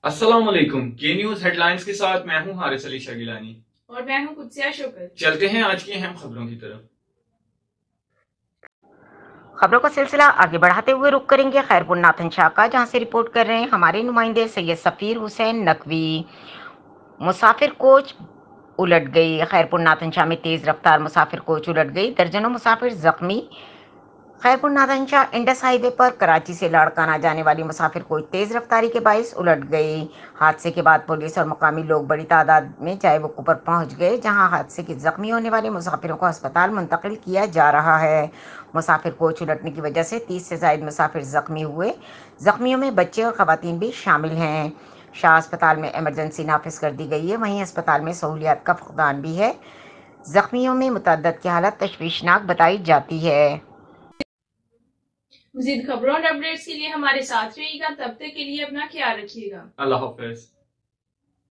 अस्सलाम वालेकुम। के न्यूज हेडलाइंस के साथ मैं हूं हारिस अली शगिलानी और मैं हूं कुदसिया शुक्र। चलते हैं आज की अहम खबरों की तरफ। खबरों का सिलसिला आगे बढ़ाते हुए रुक करेंगे खैरपुर नाथन शाह का, जहां से रिपोर्ट कर रहे हैं हमारे नुमाइंदे सैयद सफीर हुसैन नकवी। मुसाफिर कोच उलट गई। खैरपुर नाथन शाह में तेज रफ्तार मुसाफिर कोच उलट गई, दर्जनों मुसाफिर जख्मी। Khairpur Nathan Shah Indus highway पर कराची से लाड़काना जाने वाली मुसाफिर कोच तेज रफ्तारी के बायस उलट गई। हादसे के बाद पुलिस और मुकामी लोग बड़ी तादाद में चाय बुक्कू पर पहुंच गए, जहां हादसे के जख्मी होने वाले मुसाफिरों को अस्पताल मुंतकिल किया जा रहा है। मुसाफिर कोच उलटने की वजह से 30 से ज्यादा मुसाफिर जख्मी हुए। जख्मियों में बच्चे और खवातीन भी शामिल हैं। शाह अस्पताल में इमरजेंसी नाफिज कर दी गई है, वहीं अस्पताल में सहूलियात का फुकदान भी है। जख्मियों में मुतअद्दिद की हालत तशवीशनाक बताई जाती है। मज़ीद खबरों और अपडेट्स के लिए हमारे साथ रहिएगा। तब तक के लिए अपना ख्याल रखिएगा। अल्लाह हाफिज।